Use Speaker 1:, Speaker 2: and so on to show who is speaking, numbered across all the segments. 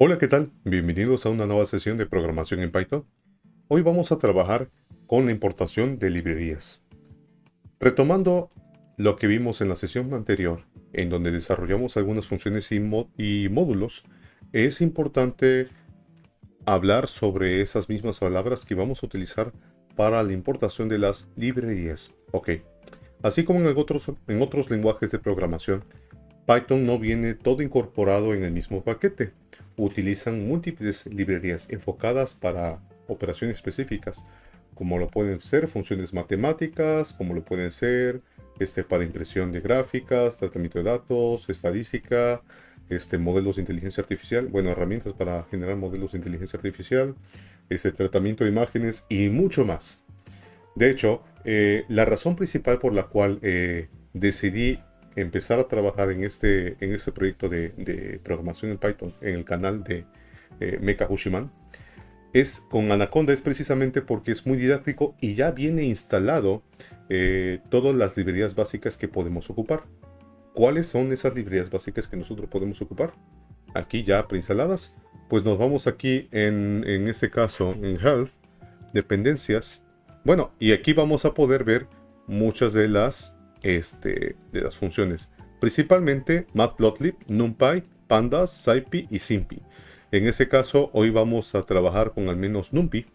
Speaker 1: Hola, ¿qué tal? Bienvenidos a una nueva sesión de programación en Python. Hoy vamos a trabajar con la importación de librerías. Retomando lo que vimos en la sesión anterior, en donde desarrollamos algunas funciones y módulos, es importante hablar sobre esas mismas palabras que vamos a utilizar para la importación de las librerías. Ok, así como en otros lenguajes de programación, Python no viene todo incorporado en el mismo paquete. Utilizan múltiples librerías enfocadas para operaciones específicas, como lo pueden ser funciones matemáticas, como lo pueden ser para impresión de gráficas, tratamiento de datos, estadística, modelos de inteligencia artificial, bueno, herramientas para generar modelos de inteligencia artificial, tratamiento de imágenes y mucho más. De hecho, la razón principal por la cual decidí empezar a trabajar en este proyecto de programación en Python en el canal de Mecha Hushiman con Anaconda es precisamente porque es muy didáctico y ya viene instalado todas las librerías básicas que podemos ocupar. ¿Cuáles son esas librerías básicas que nosotros podemos ocupar? Aquí ya preinstaladas. Pues nos vamos aquí en este caso en Health, dependencias. Bueno, y aquí vamos a poder ver muchas de las funciones. Principalmente Matplotlib, NumPy, Pandas, SciPy y SymPy. En ese caso, hoy vamos a trabajar con al menos NumPy,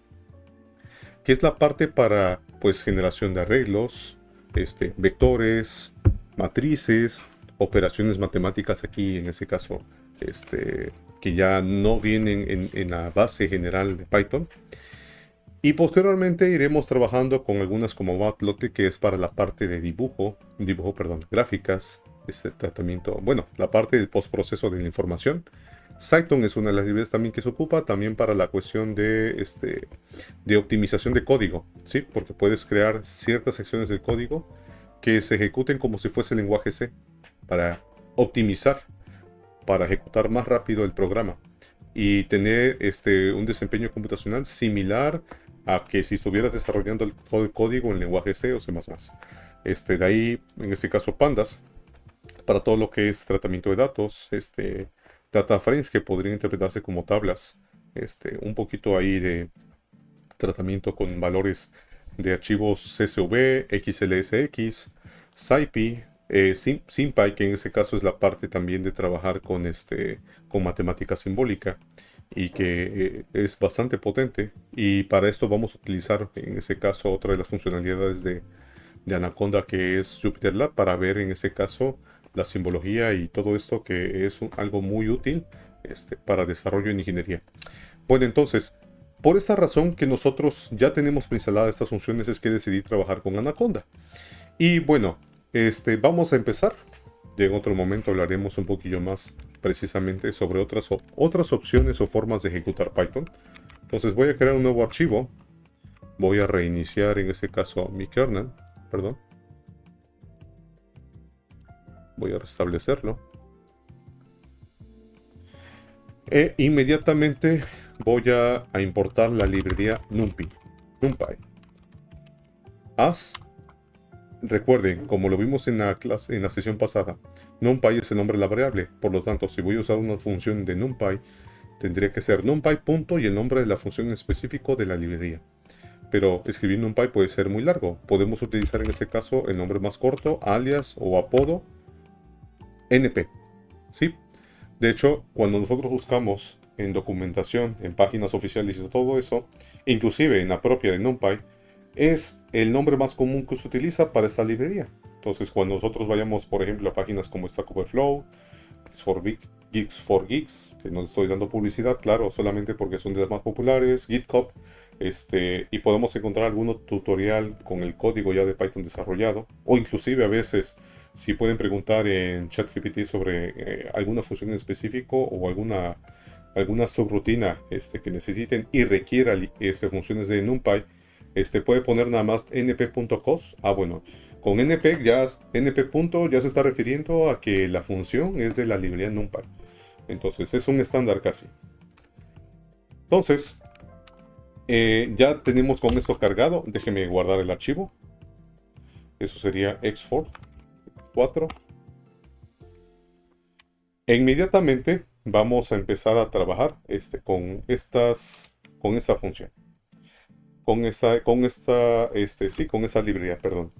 Speaker 1: que es la parte para pues generación de arreglos, vectores, matrices, operaciones matemáticas aquí en ese caso, que ya no vienen en la base general de Python. Y posteriormente iremos trabajando con algunas como Matplotlib, que es para la parte de gráficas, tratamiento, bueno, la parte del postproceso de la información. Cython es una de las librerías también que se ocupa también para la cuestión de optimización de código, ¿sí? Porque puedes crear ciertas secciones del código que se ejecuten como si fuese lenguaje C para optimizar, para ejecutar más rápido el programa y tener un desempeño computacional similar a que si estuvieras desarrollando todo el código en lenguaje C o C++. De ahí, en este caso, Pandas, para todo lo que es tratamiento de datos, data frames que podrían interpretarse como tablas, un poquito ahí de tratamiento con valores de archivos CSV, XLSX, SciPy, SymPy, que en ese caso es la parte también de trabajar con matemática simbólica y que es bastante potente. Y para esto vamos a utilizar en ese caso otra de las funcionalidades de Anaconda, que es JupyterLab, para ver en ese caso la simbología y todo esto, que es algo muy útil para desarrollo en ingeniería. Bueno, entonces, por esta razón que nosotros ya tenemos instaladas estas funciones, es que decidí trabajar con Anaconda. Y bueno, vamos a empezar. Y en otro momento hablaremos un poquillo más precisamente sobre otras opciones o formas de ejecutar Python. Entonces voy a crear un nuevo archivo. Voy a reiniciar en este caso mi kernel. Perdón. Voy a restablecerlo. E inmediatamente voy a importar la librería NumPy. Recuerden, como lo vimos en la clase, en la sesión pasada, NumPy es el nombre de la variable. Por lo tanto, si voy a usar una función de NumPy, tendría que ser NumPy punto y el nombre de la función en específico de la librería. Pero escribir NumPy puede ser muy largo. Podemos utilizar en este caso el nombre más corto, alias o apodo, NP. ¿Sí? De hecho, cuando nosotros buscamos en documentación, en páginas oficiales y todo eso, inclusive en la propia de NumPy, es el nombre más común que se utiliza para esta librería. Entonces, cuando nosotros vayamos, por ejemplo, a páginas como Stack Overflow, Geeks4Geeks, que no estoy dando publicidad, claro, solamente porque son de las más populares, GitHub, y podemos encontrar algún tutorial con el código ya de Python desarrollado, o inclusive a veces, si pueden preguntar en ChatGPT sobre alguna función en específico o alguna subrutina que necesiten y requiera funciones de NumPy, puede poner nada más np.cos. Ah, bueno, con np np punto ya se está refiriendo a que la función es de la librería NumPy. Entonces es un estándar casi. Entonces, ya tenemos con esto cargado. Déjeme guardar el archivo. Eso sería export 4. E inmediatamente vamos a empezar a trabajar con esta función. Con esa librería, perdón.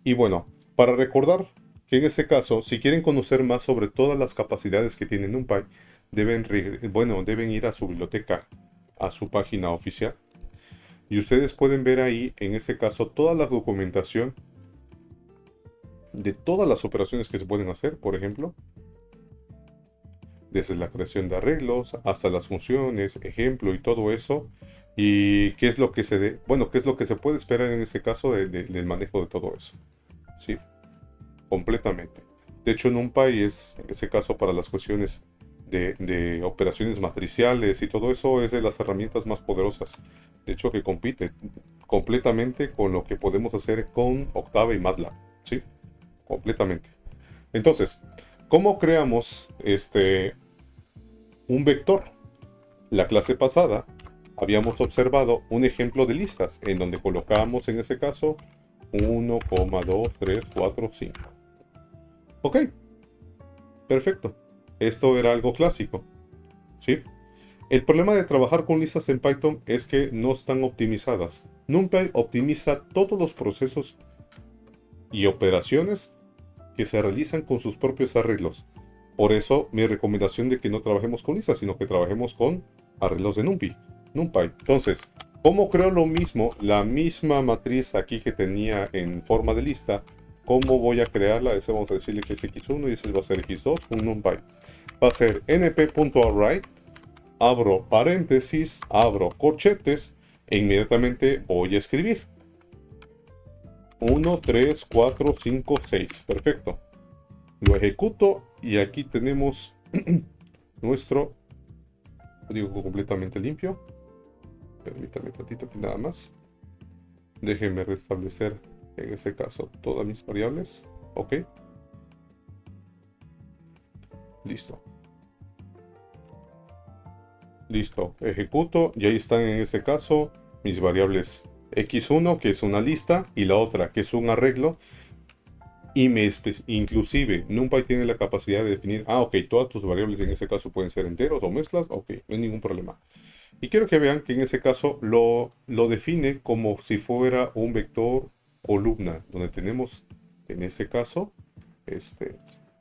Speaker 1: Y bueno, para recordar que en ese caso, si quieren conocer más sobre todas las capacidades que tiene NumPy, deben ir a su biblioteca, a su página oficial. Y ustedes pueden ver ahí, en ese caso, toda la documentación de todas las operaciones que se pueden hacer, por ejemplo, desde la creación de arreglos hasta las funciones, ejemplo y todo eso. Y qué es lo que qué es lo que se puede esperar en ese caso del manejo de todo eso. Sí, completamente. De hecho, NumPy es, en ese caso, para las cuestiones de operaciones matriciales y todo eso, es de las herramientas más poderosas. De hecho, que compite completamente con lo que podemos hacer con Octave y MATLAB. Sí, completamente. Entonces, ¿cómo creamos un vector? La clase pasada habíamos observado un ejemplo de listas en donde colocábamos en ese caso 1, 2, 3, 4, 5. Ok, perfecto. Esto era algo clásico. ¿Sí? El problema de trabajar con listas en Python es que no están optimizadas. NumPy optimiza todos los procesos y operaciones que se realizan con sus propios arreglos. Por eso mi recomendación de que no trabajemos con listas, sino que trabajemos con arreglos de NumPy. Entonces, ¿cómo creo lo mismo, la misma matriz aquí que tenía en forma de lista? ¿Cómo voy a crearla? Ese vamos a decirle que es x1 y ese va a ser x2 con NumPy. Va a ser np.awrite, abro paréntesis, abro corchetes e inmediatamente voy a escribir 1, 3, 4, 5, 6. Perfecto. Lo ejecuto y aquí tenemos nuestro código completamente limpio. Permítame un ratito que nada más. Déjenme restablecer en ese caso todas mis variables. Ok. Listo. Listo. Ejecuto y ahí están en ese caso mis variables x1, que es una lista, y la otra, que es un arreglo. Y inclusive NumPy tiene la capacidad de definir, ok, todas tus variables en ese caso pueden ser enteros o mezclas, ok, no hay ningún problema. Y quiero que vean que en ese caso lo define como si fuera un vector columna, donde tenemos en ese caso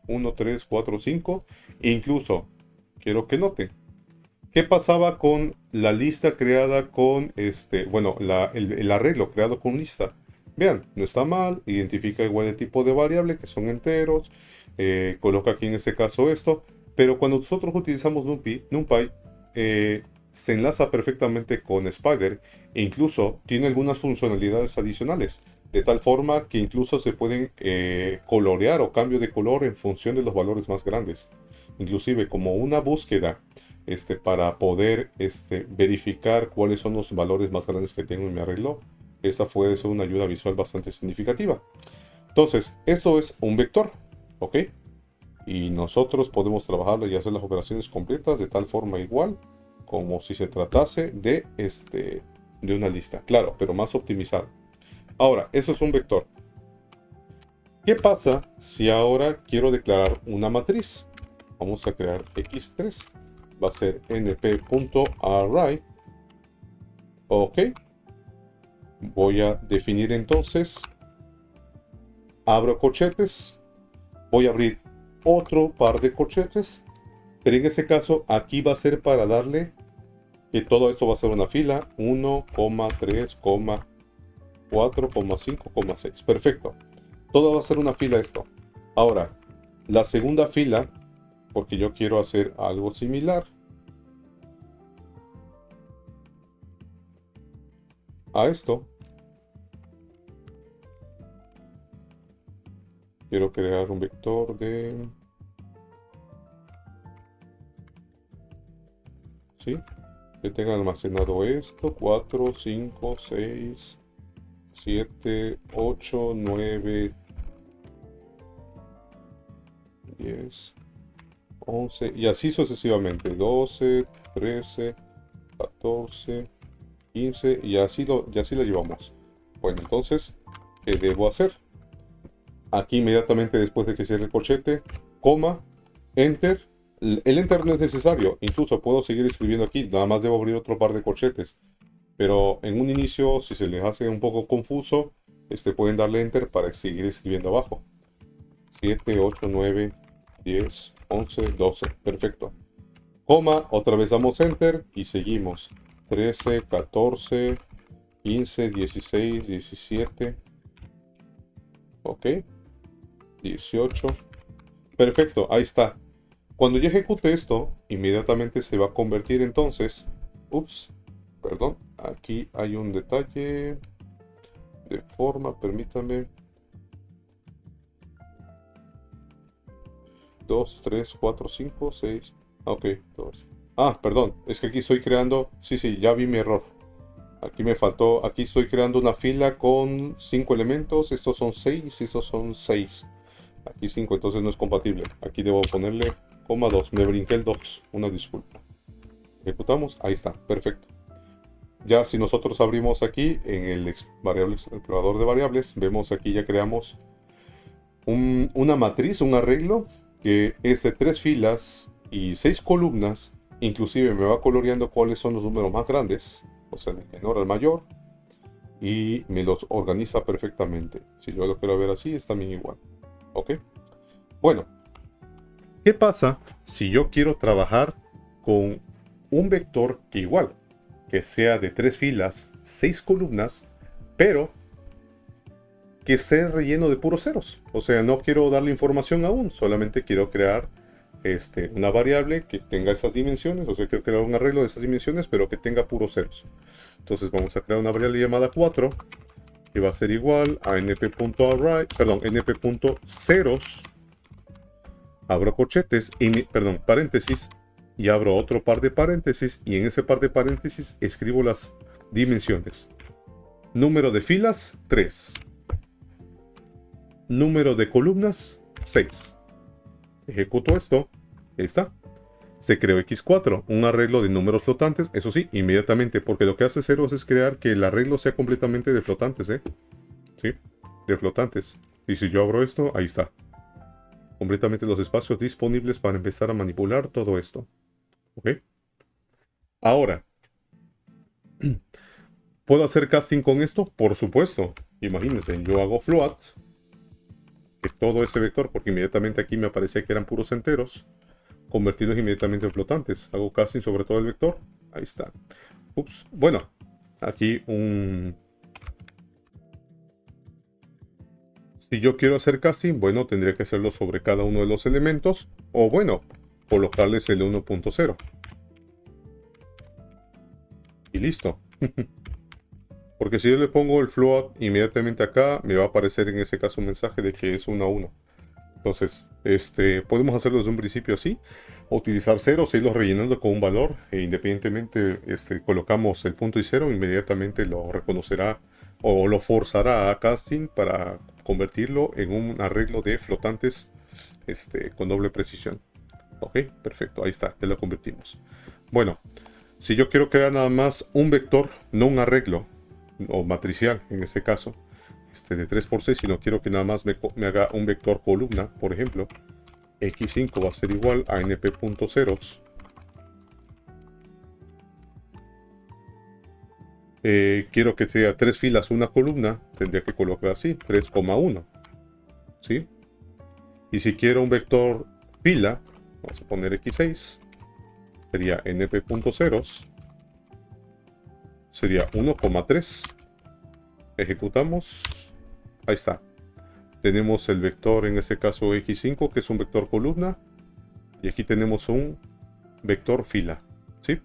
Speaker 1: 1, 3, 4, 5, e incluso quiero que noten qué pasaba con la lista creada con el arreglo creado con lista. Vean, no está mal, identifica igual el tipo de variable que son enteros, coloca aquí en este caso esto, pero cuando nosotros utilizamos NumPy se enlaza perfectamente con Spider e incluso tiene algunas funcionalidades adicionales, de tal forma que incluso se pueden colorear o cambio de color en función de los valores más grandes, inclusive como una búsqueda para poder verificar cuáles son los valores más grandes que tengo en mi arreglo. Esta puede ser una ayuda visual bastante significativa. Entonces, esto es un vector, ¿ok? Y nosotros podemos trabajarlo y hacer las operaciones completas de tal forma igual como si se tratase de una lista. Claro, pero más optimizado. Ahora, eso es un vector. ¿Qué pasa si ahora quiero declarar una matriz? Vamos a crear x3. Va a ser np.array. Ok. Voy a definir entonces, abro corchetes, voy a abrir otro par de corchetes, pero en ese caso aquí va a ser para darle que todo esto va a ser una fila, 1, 3, 4, 5, 6. Perfecto. Todo va a ser una fila esto. Ahora, la segunda fila, porque yo quiero hacer algo similar a esto. Quiero crear un vector de... ¿Sí? Que tenga almacenado esto. 4, 5, 6, 7, 8, 9, 10, 11 y así sucesivamente. 12, 13, 14, 15 y así la llevamos. Bueno, entonces, ¿qué debo hacer? Aquí inmediatamente después de que cierre el corchete, coma, enter, El enter no es necesario, incluso puedo seguir escribiendo aquí, nada más debo abrir otro par de corchetes. Pero en un inicio, si se les hace un poco confuso, pueden darle enter para seguir escribiendo abajo. 7, 8, 9, 10, 11, 12. Perfecto. Coma, otra vez damos enter y seguimos. 13, 14, 15, 16, 17. Ok. 18. Perfecto, ahí está. Cuando yo ejecute esto, inmediatamente se va a convertir entonces. Ups, perdón. Aquí hay un detalle de forma, permítame. 2, 3, 4, 5, 6. Ok, 2. Ah, perdón, es que aquí estoy creando. Sí, sí, ya vi mi error. Aquí me faltó. Aquí estoy creando una fila con 5 elementos. Estos son 6, estos son 6. Aquí 5, entonces no es compatible. Aquí debo ponerle coma 2. Me brinqué el 2. Una disculpa. Ejecutamos. Ahí está. Perfecto. Ya si nosotros abrimos aquí en el explorador de variables, vemos aquí ya creamos una matriz, un arreglo que es de 3 filas y 6 columnas. Inclusive me va coloreando cuáles son los números más grandes, o sea, del menor al mayor, y me los organiza perfectamente. Si yo lo quiero ver así, es también igual. ¿Ok? Bueno, ¿qué pasa si yo quiero trabajar con un vector que igual, que sea de 3 filas, 6 columnas, pero que esté relleno de puros ceros? O sea, no quiero darle información aún, solamente quiero crear una variable que tenga esas dimensiones, o sea, quiero crear un arreglo de esas dimensiones, pero que tenga puros ceros. Entonces vamos a crear una variable llamada 4, que va a ser igual a np.array, perdón, np.ceros, abro corchetes, perdón, paréntesis, y abro otro par de paréntesis, y en ese par de paréntesis escribo las dimensiones. Número de filas, 3. Número de columnas, 6. Ejecuto esto. Ahí está. Se creó X4, un arreglo de números flotantes. Eso sí, inmediatamente, porque lo que hace ceros es crear que el arreglo sea completamente de flotantes, ¿eh? ¿Sí? De flotantes. Y si yo abro esto, ahí está. Completamente los espacios disponibles para empezar a manipular todo esto. ¿Ok? Ahora, ¿puedo hacer casting con esto? Por supuesto. Imagínense, yo hago float, que todo ese vector, porque inmediatamente aquí me aparecía que eran puros enteros, convertirlos inmediatamente en flotantes. Hago casting sobre todo el vector. Ahí está. Ups. Bueno, aquí si yo quiero hacer casting, bueno, tendría que hacerlo sobre cada uno de los elementos. O bueno, colocarles el 1.0. Y listo. Porque si yo le pongo el float inmediatamente acá, me va a aparecer en ese caso un mensaje de que es 1 a 1. Entonces, podemos hacerlo desde un principio así, o utilizar ceros e irlos rellenando con un valor, e independientemente colocamos el punto y cero, inmediatamente lo reconocerá o lo forzará a casting para convertirlo en un arreglo de flotantes con doble precisión. Ok, perfecto, ahí está, ya lo convertimos. Bueno, si yo quiero crear nada más un vector, no un arreglo, o matricial en este caso, de 3×6, si no quiero que nada más me haga un vector columna, por ejemplo, x5 va a ser igual a np.ceros. Quiero que sea 3 filas, una columna, tendría que colocar así, 3,1. ¿Sí? Y si quiero un vector fila, vamos a poner x6, sería np.ceros, sería 1,3. Ejecutamos. Ahí está. Tenemos el vector, en este caso x5, que es un vector columna. Y aquí tenemos un vector fila. ¿Sí?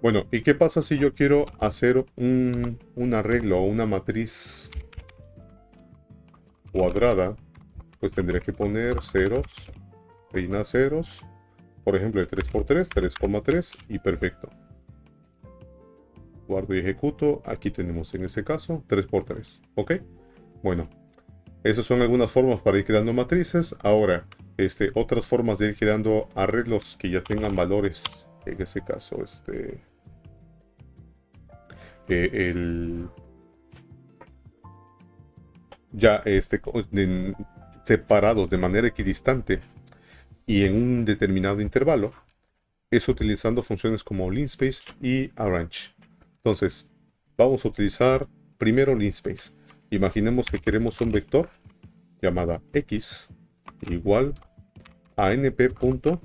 Speaker 1: Bueno, ¿y qué pasa si yo quiero hacer un arreglo o una matriz cuadrada? Pues tendría que poner ceros, reina ceros. Por ejemplo, de 3×3, 3,3 y perfecto. Guardo y ejecuto. Aquí tenemos en este caso 3×3. ¿Ok? Bueno, esas son algunas formas para ir creando matrices. Ahora, otras formas de ir creando arreglos que ya tengan valores. En este caso, ya separados de manera equidistante. y en un determinado intervalo, es utilizando funciones como linspace y arrange. Entonces, vamos a utilizar primero linspace. Imaginemos que queremos un vector llamada x igual a np.linspace.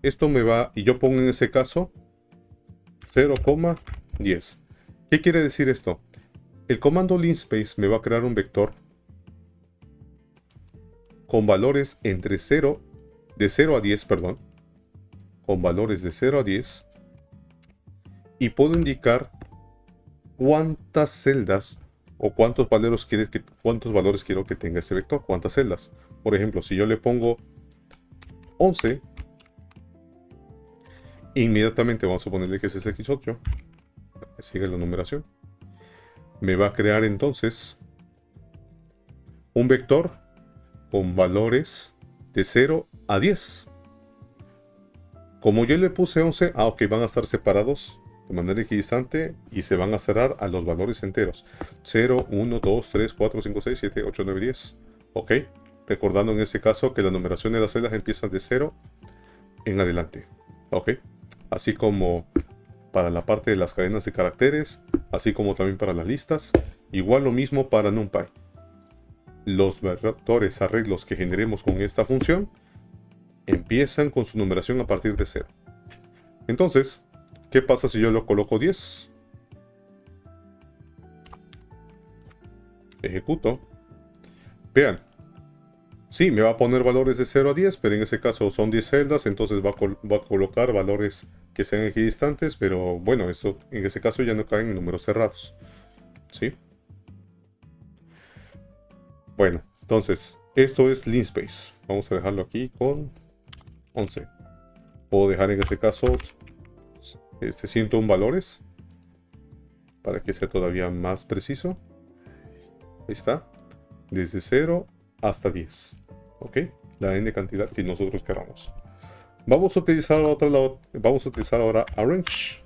Speaker 1: Esto me va, y yo pongo en ese caso 0,10. ¿Qué quiere decir esto? El comando linspace me va a crear un vector con valores entre 0, de 0 a 10, perdón, con valores de 0 a 10, y puedo indicar cuántas celdas o cuántos valores quiero que tenga este vector, cuántas celdas. Por ejemplo, si yo le pongo 11, inmediatamente vamos a ponerle que ese es x8, para que siga la numeración. Me va a crear entonces un vector con valores de 0 a 10. Como yo le puse 11, ok, van a estar separados de manera equidistante y se van a cerrar a los valores enteros. 0, 1, 2, 3, 4, 5, 6, 7, 8, 9, 10. Ok, recordando en este caso que la numeración de las celdas empieza de 0 en adelante. Ok, así como para la parte de las cadenas de caracteres, así como también para las listas. Igual lo mismo para NumPy. Los vectores arreglos que generemos con esta función empiezan con su numeración a partir de 0. Entonces, ¿qué pasa si yo lo coloco 10? Ejecuto. Vean, sí, me va a poner valores de 0 a 10, pero en ese caso son 10 celdas, entonces va a colocar valores que sean equidistantes, pero bueno, esto en ese caso ya no caen en números cerrados. ¿Sí? Bueno, entonces, esto es linspace. Vamos a dejarlo aquí con 11. Puedo dejar en ese caso 101 valores para que sea todavía más preciso. Ahí está. Desde 0 hasta 10. ¿Ok? La n cantidad que nosotros queramos. Vamos a utilizar ahora arrange,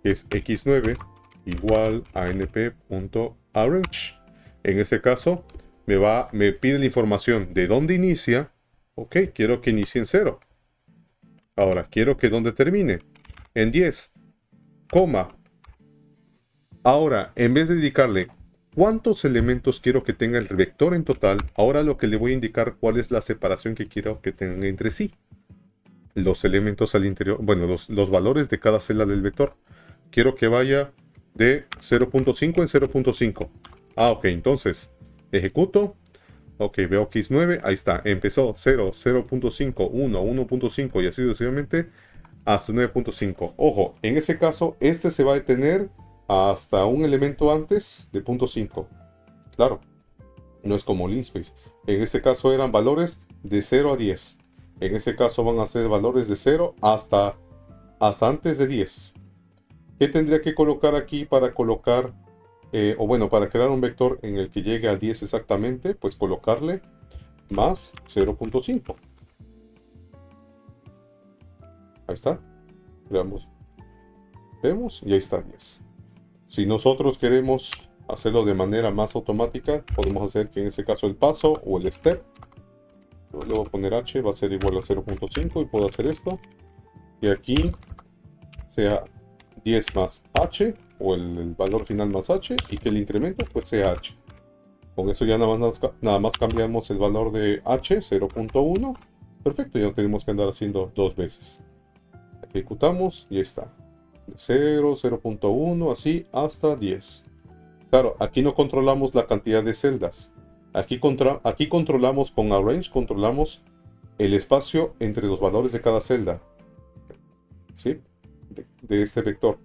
Speaker 1: que es x9 igual a np.arrange. En ese caso me pide la información de dónde inicia. Ok, quiero que inicie en 0. Ahora quiero que donde termine en 10, coma. Ahora, en vez de indicarle cuántos elementos quiero que tenga el vector en total, ahora lo que le voy a indicar cuál es la separación que quiero que tenga entre sí. Los elementos al interior, bueno, los valores de cada celda del vector. Quiero que vaya de 0.5 en 0.5. Ah, ok, entonces ejecuto. Ok, veo x9, ahí está. Empezó 0, 0.5, 1, 1.5 y así sucesivamente hasta 9.5. Ojo, en ese caso, este se va a detener hasta un elemento antes de 0.5. Claro, no es como linspace. En este caso eran valores de 0 a 10. En ese caso van a ser valores de 0 hasta antes de 10. ¿Qué tendría que colocar aquí para colocar, para crear un vector en el que llegue a 10 exactamente? Pues colocarle más 0.5. Ahí está. Veamos. Vemos y ahí está 10. Si nosotros queremos hacerlo de manera más automática, podemos hacer que en ese caso el paso o el step, le voy a poner h, va a ser igual a 0.5 y puedo hacer esto. Y aquí sea 10 más h, o el valor final más h, y que el incremento pues sea h. Con eso ya nada más cambiamos el valor de h, 0.1. Perfecto, ya no tenemos que andar haciendo dos veces. Ejecutamos y ahí está. De 0, 0.1, así hasta 10. Claro, aquí no controlamos la cantidad de celdas. Aquí controlamos con arrange, controlamos el espacio entre los valores de cada celda. ¿Sí? De este vector.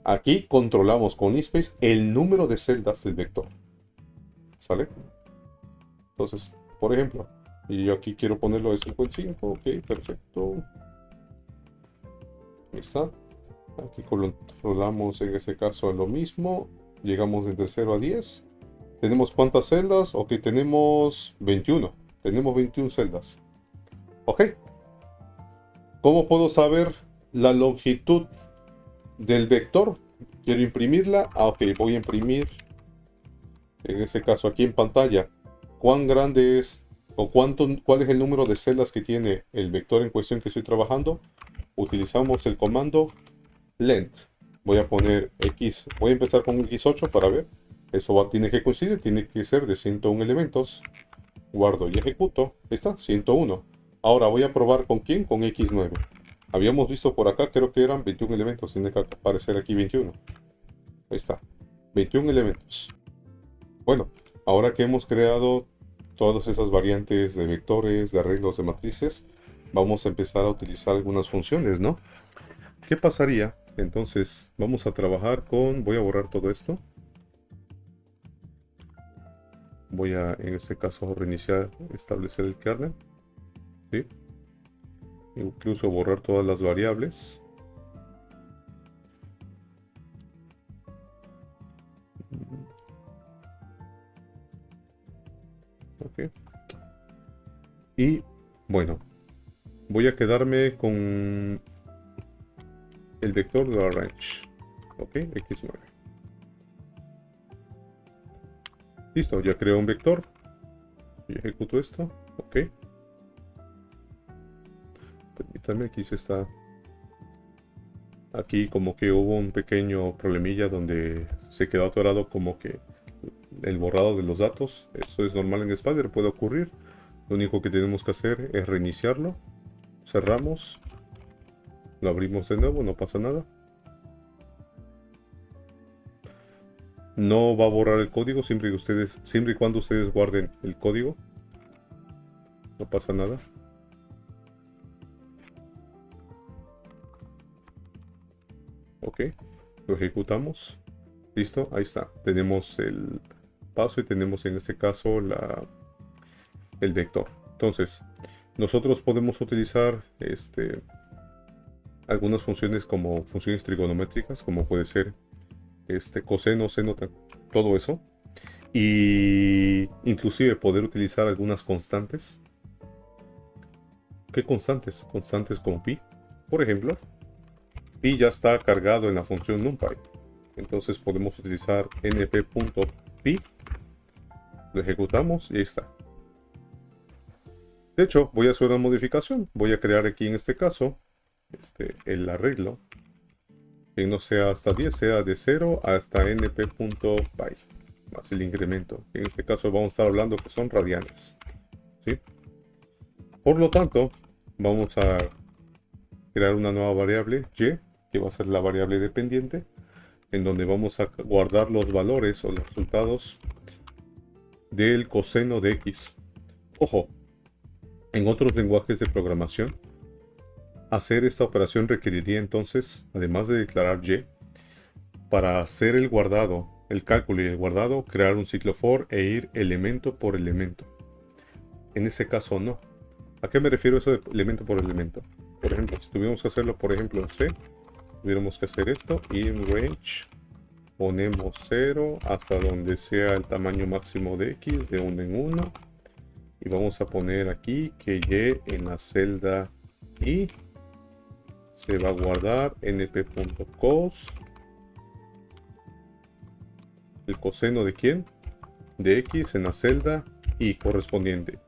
Speaker 1: Aquí controlamos con linspace el número de celdas del vector. ¿Sale? Entonces, por ejemplo, y yo aquí quiero ponerlo de 5.5. Ok, perfecto. Ahí está. Aquí controlamos en ese caso lo mismo. Llegamos entre 0 a 10. ¿Tenemos cuántas celdas? Ok, tenemos 21. Tenemos 21 celdas. Ok. ¿Cómo puedo saber la longitud del vector? Quiero imprimirla. Ah, ok, voy a imprimir. En ese caso aquí en pantalla cuán grande es o cuál es el número de celdas que tiene el vector en cuestión que estoy trabajando, utilizamos el comando length. Voy a poner X, voy a empezar con X8 para ver. Eso tiene que coincidir, tiene que ser de 101 elementos. Guardo y ejecuto. Ahí está, 101. Ahora voy a probar con quién, con X9. Habíamos visto por acá, creo que eran 21 elementos, tiene que aparecer aquí 21. Ahí está, 21 elementos. Bueno, ahora que hemos creado todas esas variantes de vectores, de arreglos de matrices, vamos a empezar a utilizar algunas funciones, ¿no? ¿Qué pasaría? Entonces, vamos a trabajar con... Voy a borrar todo esto. Voy a, en este caso, reiniciar, establecer el kernel. ¿Sí? Incluso borrar todas las variables. Ok. Y, bueno, voy a quedarme con el vector de la range. Ok, X9. Listo, ya creo un vector. Y ejecuto esto. Ok. Permítanme, aquí se está... Aquí como que hubo un pequeño problemilla donde se quedó atorado como que el borrado de los datos. Eso es normal en Spider, puede ocurrir. Lo único que tenemos que hacer es reiniciarlo. Cerramos. Lo abrimos de nuevo, no pasa nada. No va a borrar el código siempre y cuando ustedes guarden el código. No pasa nada. Ok, lo ejecutamos. Listo, ahí está. Tenemos el paso y tenemos en este caso el vector. Entonces, nosotros podemos utilizar algunas funciones como funciones trigonométricas, como puede ser coseno, seno, todo eso. Y inclusive poder utilizar algunas constantes. ¿Qué constantes? Constantes como pi, por ejemplo. Pi ya está cargado en la función numpy. Entonces podemos utilizar np.pi. Lo ejecutamos y ahí está. De hecho, voy a hacer una modificación. Voy a crear aquí en este caso el arreglo. Que no sea hasta 10, sea de 0 hasta np.pi. Más el incremento. En este caso vamos a estar hablando que son radianes. ¿Sí? Por lo tanto, vamos a crear una nueva variable y, que va a ser la variable dependiente, en donde vamos a guardar los valores o los resultados del coseno de x. Ojo, en otros lenguajes de programación, hacer esta operación requeriría entonces, además de declarar y, para hacer el guardado, el cálculo y el guardado, crear un ciclo for e ir elemento por elemento. En ese caso no. ¿A qué me refiero eso de elemento por elemento? Por ejemplo, si tuviéramos que hacerlo, por ejemplo, en C, tuviéramos que hacer esto, in range, ponemos 0 hasta donde sea el tamaño máximo de x, de 1 en 1, y vamos a poner aquí que y en la celda i se va a guardar np.cos, el coseno de quién, de x en la celda i correspondiente.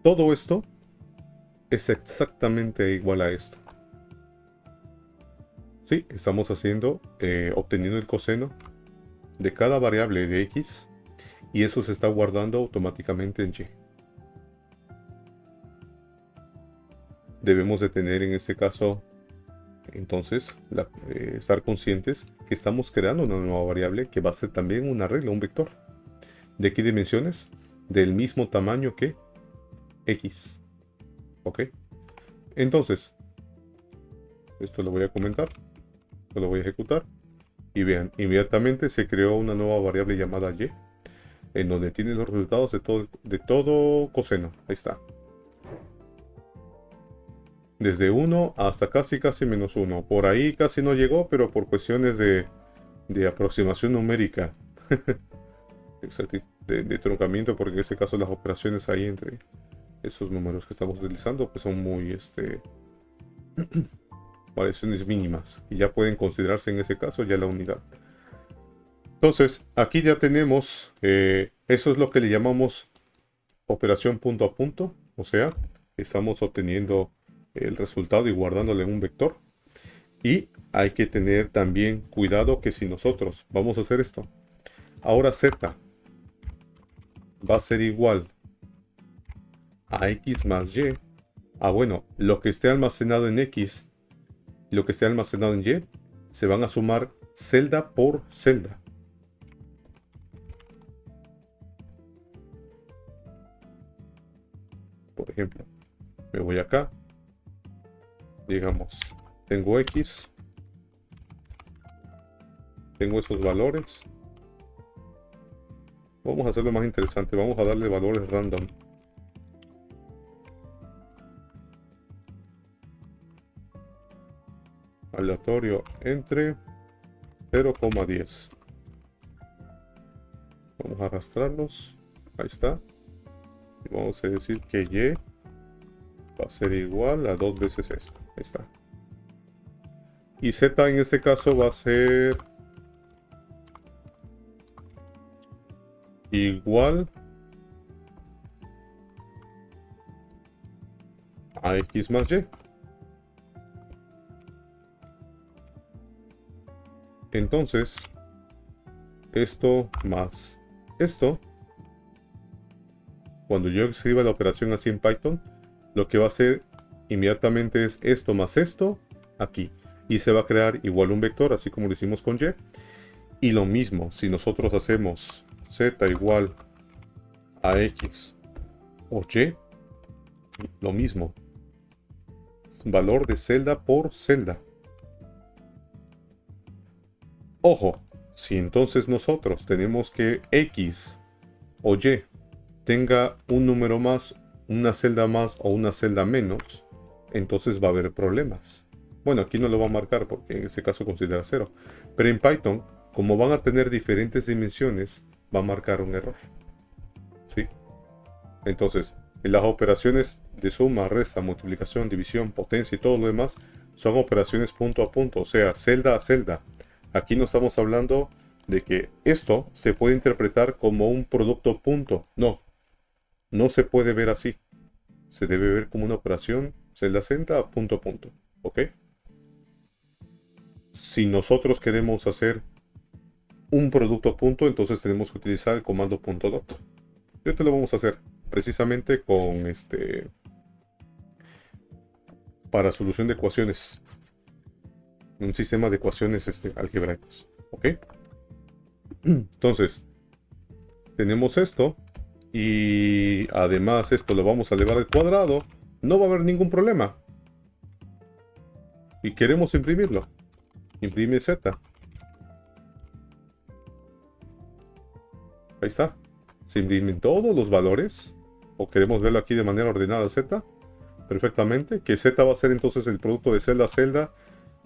Speaker 1: Todo esto es exactamente igual a esto. Sí, estamos obteniendo el coseno de cada variable de x y eso se está guardando automáticamente en y. Debemos de tener en este caso, entonces, estar conscientes que estamos creando una nueva variable que va a ser también un arreglo, un vector. ¿De qué dimensiones? Del mismo tamaño que x. ¿Ok? Entonces, esto lo voy a comentar, lo voy a ejecutar y vean, inmediatamente se creó una nueva variable llamada y, en donde tiene los resultados de todo coseno. Ahí está. Desde 1 hasta casi menos 1. Por ahí casi no llegó, pero por cuestiones de aproximación numérica. de truncamiento, porque en este caso las operaciones ahí entre esos números que estamos utilizando pues son muy variaciones mínimas, y ya pueden considerarse en ese caso ya la unidad. Entonces, aquí ya tenemos, eso es lo que le llamamos operación punto a punto, o sea, estamos obteniendo el resultado y guardándole en un vector. Y hay que tener también cuidado que si nosotros vamos a hacer esto, ahora z va a ser igual a x más y. Bueno, lo que esté almacenado en x y lo que esté almacenado en y se van a sumar celda por celda. Por ejemplo, me voy acá, digamos, tengo x, tengo esos valores. Vamos a hacerlo más interesante, vamos a darle valores random. Aleatorio entre 0,10. Vamos a arrastrarlos. Ahí está. Y vamos a decir que y va a ser igual a 2 veces esto. Ahí está. Y z en este caso va a ser igual a x más y. Entonces, esto más esto, cuando yo escriba la operación así en Python, lo que va a hacer inmediatamente es esto más esto aquí. Y se va a crear igual un vector, así como lo hicimos con y. Y lo mismo, si nosotros hacemos z igual a x o y, lo mismo. Valor de celda por celda. Ojo, si entonces nosotros tenemos que x o y tenga un número más, una celda más o una celda menos, entonces va a haber problemas. Bueno, aquí no lo va a marcar porque en ese caso considera 0. Pero en Python, como van a tener diferentes dimensiones, va a marcar un error. ¿Sí? Entonces, las operaciones de suma, resta, multiplicación, división, potencia y todo lo demás son operaciones punto a punto, o sea, celda a celda. Aquí no estamos hablando de que esto se puede interpretar como un producto punto. No, no se puede ver así. Se debe ver como una operación celda a celda, punto a punto. ¿Ok? Si nosotros queremos hacer un producto punto, entonces tenemos que utilizar el comando punto dot. Y esto lo vamos a hacer precisamente con para solución de ecuaciones. Un sistema de ecuaciones algebraicos. ¿Ok? Entonces, tenemos esto. Y además esto lo vamos a elevar al cuadrado. No va a haber ningún problema. Y queremos imprimirlo. Imprime z. Ahí está. Se imprimen todos los valores. O queremos verlo aquí de manera ordenada z. Perfectamente. Que z va a ser entonces el producto de celda a celda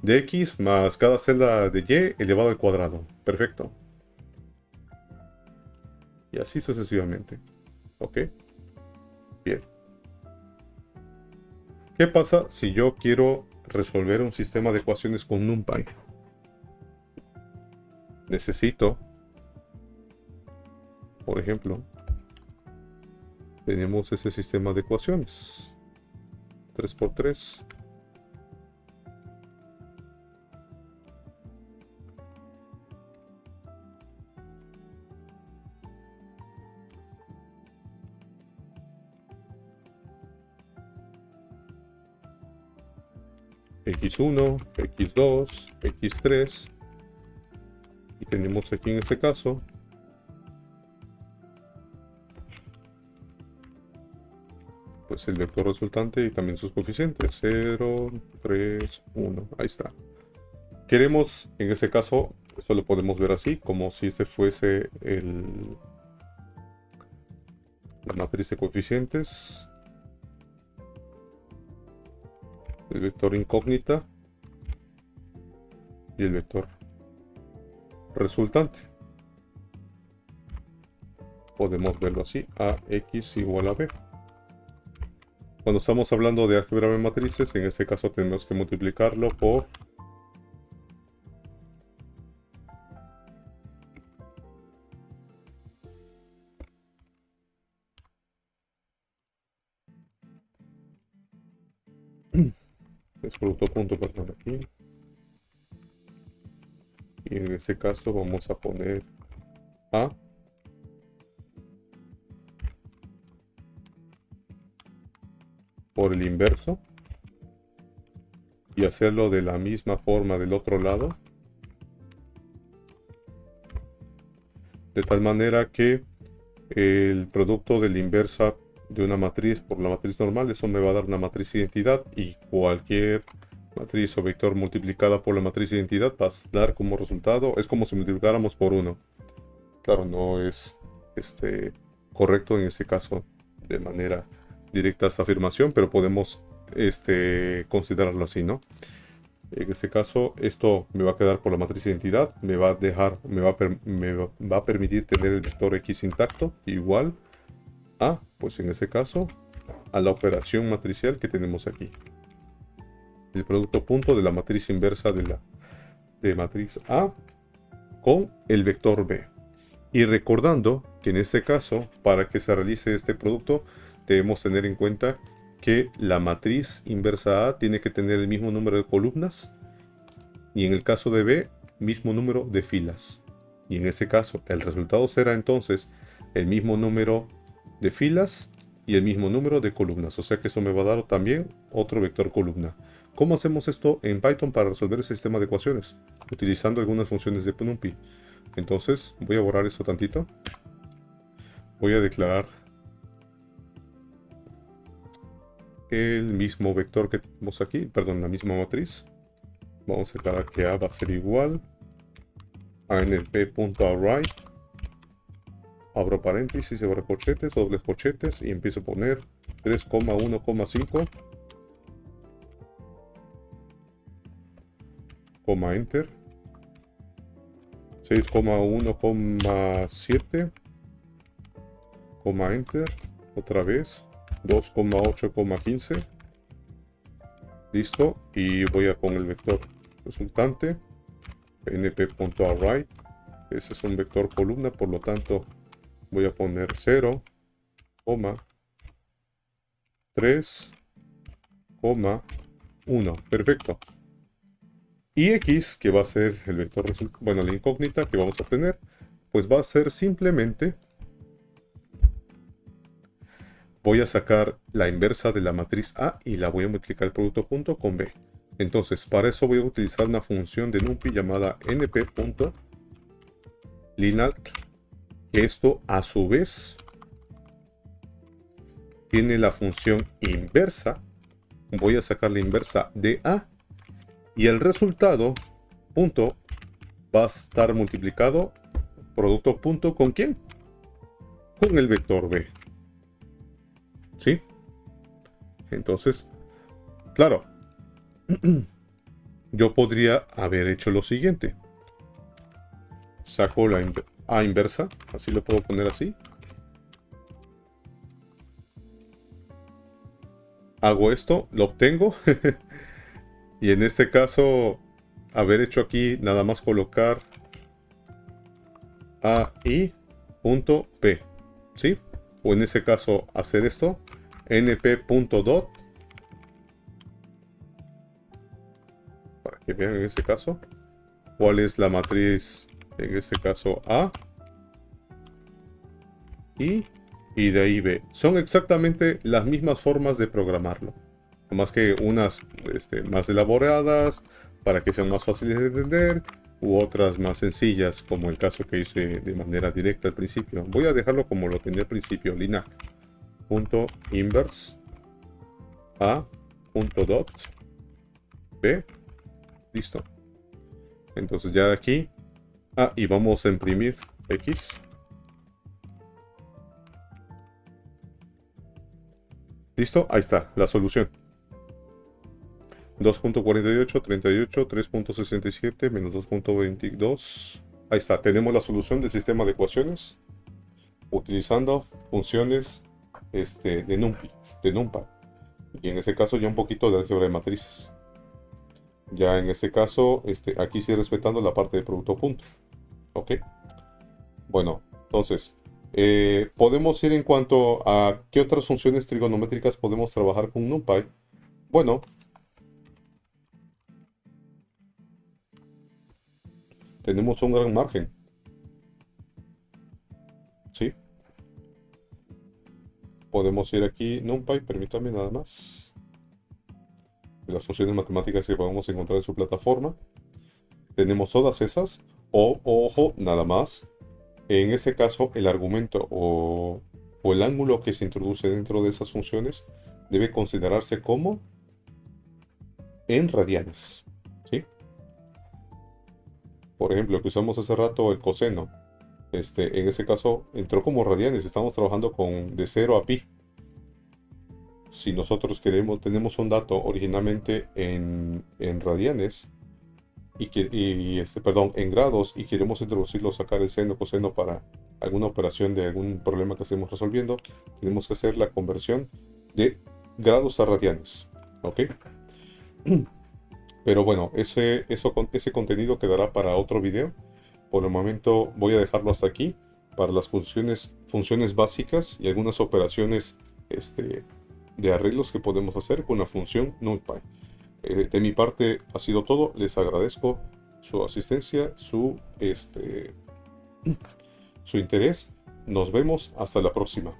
Speaker 1: de x más cada celda de y elevado al cuadrado. Perfecto. Y así sucesivamente. ¿Ok? Bien. ¿Qué pasa si yo quiero resolver un sistema de ecuaciones con NumPy? Necesito, por ejemplo, tenemos ese sistema de ecuaciones. 3×3. X1, X2, X3. Y tenemos aquí en este caso pues el vector resultante y también sus coeficientes. 0, 3, 1. Ahí está. Queremos, en este caso, esto lo podemos ver así, como si este fuese la matriz de coeficientes. El vector incógnita y el vector resultante. Podemos verlo así, AX igual a B. Cuando estamos hablando de álgebra de matrices, en este caso tenemos que multiplicarlo por es producto punto, perdón, aquí. Y en este caso vamos a poner A por el inverso y hacerlo de la misma forma del otro lado, de tal manera que el producto de la inversa de una matriz por la matriz normal, eso me va a dar una matriz identidad, y cualquier matriz o vector multiplicada por la matriz identidad va a dar como resultado, es como si multiplicáramos por 1. Claro, no es correcto en este caso de manera directa esta afirmación, pero podemos considerarlo así, ¿no? En este caso, esto me va a quedar por la matriz de identidad, me va a permitir tener el vector x intacto igual a, pues en este caso, a la operación matricial que tenemos aquí. El producto punto de la matriz inversa de matriz A con el vector B. Y recordando que en este caso, para que se realice este producto, debemos tener en cuenta que la matriz inversa A tiene que tener el mismo número de columnas, y en el caso de B, mismo número de filas. Y en ese caso, el resultado será entonces el mismo número de filas y el mismo número de columnas. O sea que eso me va a dar también otro vector columna. ¿Cómo hacemos esto en Python para resolver el sistema de ecuaciones? Utilizando algunas funciones de NumPy. Entonces, voy a borrar esto tantito. Voy a declarar el mismo vector que tenemos aquí, perdón, la misma matriz. Vamos a declarar que A va a ser igual a np.array. Abro paréntesis, abro corchetes, dobles corchetes y empiezo a poner 3,1,5, coma enter, 6,1,7, coma enter, otra vez, 2,8,15, listo, y voy a con el vector resultante, np.array, ese es un vector columna, por lo tanto voy a poner 0,3,1. Perfecto. Y x, que va a ser el vector bueno, la incógnita que vamos a obtener, pues va a ser simplemente, voy a sacar la inversa de la matriz A y la voy a multiplicar el producto punto con B. Entonces, para eso voy a utilizar una función de NumPy llamada np.linalg, que esto a su vez tiene la función inversa. Voy a sacar la inversa de A y el resultado punto va a estar multiplicado producto punto ¿con quién? Con el vector B. ¿Sí? Entonces, claro, yo podría haber hecho lo siguiente. Saco la A inversa, así lo puedo poner así. Hago esto, lo obtengo. Y en este caso, haber hecho aquí nada más colocar AI.P, ¿sí? O en ese caso hacer esto, np.dot, para que vean en este caso cuál es la matriz, en este caso A, y de ahí B. Son exactamente las mismas formas de programarlo, más que unas más elaboradas para que sean más fáciles de entender, u otras más sencillas, como el caso que hice de manera directa al principio. Voy a dejarlo como lo tenía al principio, linalg.inverse a.dot b, listo. Entonces ya de aquí, y vamos a imprimir x. Listo, ahí está la solución. 2.48, 38, 3.67, menos 2.22. Ahí está, tenemos la solución del sistema de ecuaciones utilizando funciones de NumPy, de NumPy. Y en ese caso ya un poquito de álgebra de matrices. Ya en ese caso, aquí sí respetando la parte de producto punto. ¿Ok? Bueno, entonces, podemos ir en cuanto a qué otras funciones trigonométricas podemos trabajar con NumPy. Bueno, tenemos un gran margen, ¿sí? Podemos ir aquí, NumPy, permítame nada más. Las funciones matemáticas que podemos encontrar en su plataforma. Tenemos todas esas. Ojo, nada más. En ese caso, el argumento o el ángulo que se introduce dentro de esas funciones debe considerarse como en radianes, ¿sí? Por ejemplo, que usamos hace rato el coseno. En ese caso entró como radianes. Estamos trabajando con de 0 a pi. Si nosotros tenemos un dato originalmente en radianes perdón, en grados y queremos introducirlo, sacar el seno, coseno para alguna operación de algún problema que estemos resolviendo, tenemos que hacer la conversión de grados a radianes, ¿ok? Pero bueno, ese contenido quedará para otro video. Por el momento voy a dejarlo hasta aquí para las funciones básicas y algunas operaciones de arreglos que podemos hacer con la función NumPy. De mi parte ha sido todo. Les agradezco su asistencia, su interés. Nos vemos hasta la próxima.